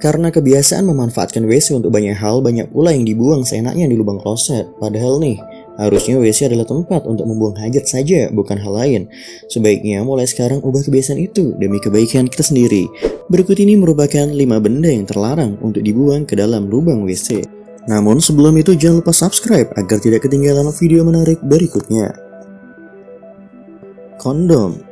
Karena kebiasaan memanfaatkan WC untuk banyak hal, banyak pula yang dibuang seenaknya di lubang kloset. Padahal nih, harusnya WC adalah tempat untuk membuang hajat saja, bukan hal lain. Sebaiknya mulai sekarang ubah kebiasaan itu demi kebaikan kita sendiri. Berikut ini merupakan 5 benda yang terlarang untuk dibuang ke dalam lubang WC. Namun sebelum itu jangan lupa subscribe agar tidak ketinggalan video menarik berikutnya. Kondom.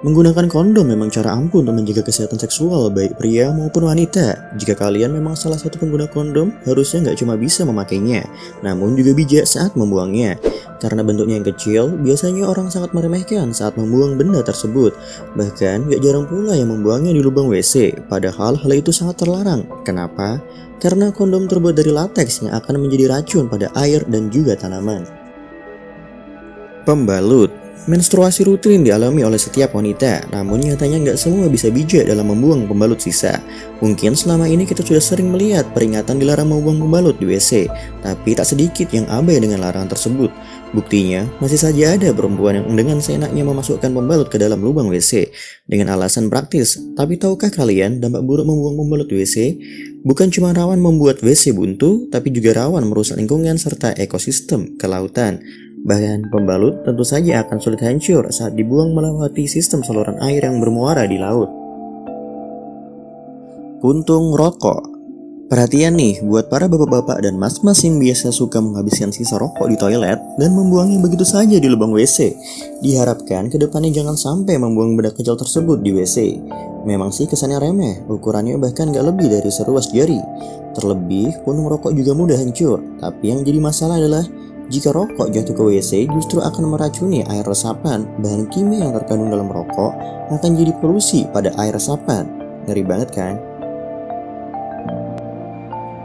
Menggunakan kondom memang cara ampuh untuk menjaga kesehatan seksual baik pria maupun wanita. Jika kalian memang salah satu pengguna kondom, harusnya nggak cuma bisa memakainya, namun juga bijak saat membuangnya. Karena bentuknya yang kecil, biasanya orang sangat meremehkan saat membuang benda tersebut. Bahkan nggak jarang pula yang membuangnya di lubang WC, padahal hal itu sangat terlarang. Kenapa? Karena kondom terbuat dari lateks yang akan menjadi racun pada air dan juga tanaman. Pembalut. Menstruasi rutin dialami oleh setiap wanita, namun nyatanya nggak semua bisa bijak dalam membuang pembalut sisa. Mungkin selama ini kita sudah sering melihat peringatan dilarang membuang pembalut di WC, tapi tak sedikit yang abai dengan larangan tersebut. Buktinya, masih saja ada perempuan yang dengan seenaknya memasukkan pembalut ke dalam lubang WC dengan alasan praktis. Tapi tahukah kalian dampak buruk membuang pembalut WC? Bukan cuma rawan membuat WC buntu, tapi juga rawan merusak lingkungan serta ekosistem kelautan. Bahkan pembalut tentu saja akan sulit hancur saat dibuang melewati sistem saluran air yang bermuara di laut. Puntung rokok. Perhatian nih buat para bapak-bapak dan mas-mas yang biasa suka menghabiskan sisa rokok di toilet dan membuangnya begitu saja di lubang WC. Diharapkan kedepannya jangan sampai membuang benda kecil tersebut di WC. Memang sih kesannya remeh, ukurannya bahkan gak lebih dari seruas jari. Terlebih, puntung rokok juga mudah hancur. Tapi yang jadi masalah adalah jika rokok jatuh ke WC justru akan meracuni air resapan. Bahan kimia yang terkandung dalam rokok akan jadi polusi pada air resapan. Ngeri banget kan?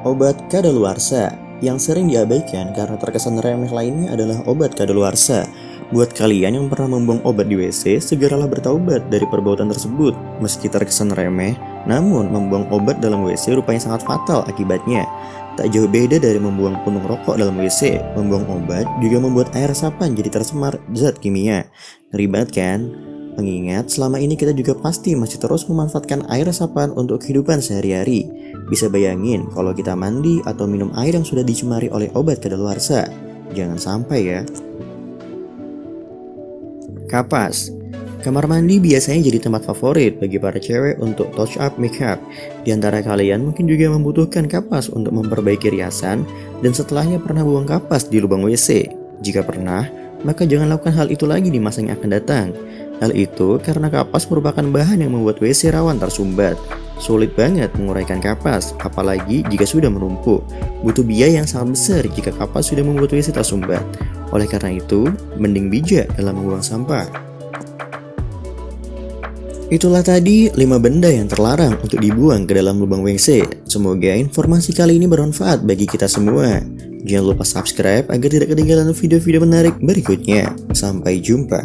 Obat kadaluarsa. Yang sering diabaikan karena terkesan remeh lainnya adalah obat kadaluarsa. Buat kalian yang pernah membuang obat di WC, segeralah bertaubat dari perbuatan tersebut. Meski terkesan remeh, namun membuang obat dalam WC rupanya sangat fatal akibatnya. Tak jauh beda dari membuang puntung rokok dalam WC, membuang obat juga membuat air resapan jadi tercemar zat kimia. Ngeri banget kan? Mengingat selama ini kita juga pasti masih terus memanfaatkan air resapan untuk kehidupan sehari-hari. Bisa bayangin kalau kita mandi atau minum air yang sudah dicemari oleh obat kadaluarsa. Jangan sampai ya. Kapas. Kamar mandi biasanya jadi tempat favorit bagi para cewek untuk touch up makeup. Di antara kalian mungkin juga membutuhkan kapas untuk memperbaiki riasan dan setelahnya pernah buang kapas di lubang WC. Jika pernah, maka jangan lakukan hal itu lagi di masa yang akan datang. Hal itu karena kapas merupakan bahan yang membuat WC rawan tersumbat. Sulit banget menguraikan kapas, apalagi jika sudah menumpuk. Butuh biaya yang sangat besar jika kapas sudah membuat WC tersumbat. Oleh karena itu, mending bijak dalam membuang sampah. Itulah tadi 5 benda yang terlarang untuk dibuang ke dalam lubang WC. Semoga informasi kali ini bermanfaat bagi kita semua. Jangan lupa subscribe agar tidak ketinggalan video-video menarik berikutnya. Sampai jumpa.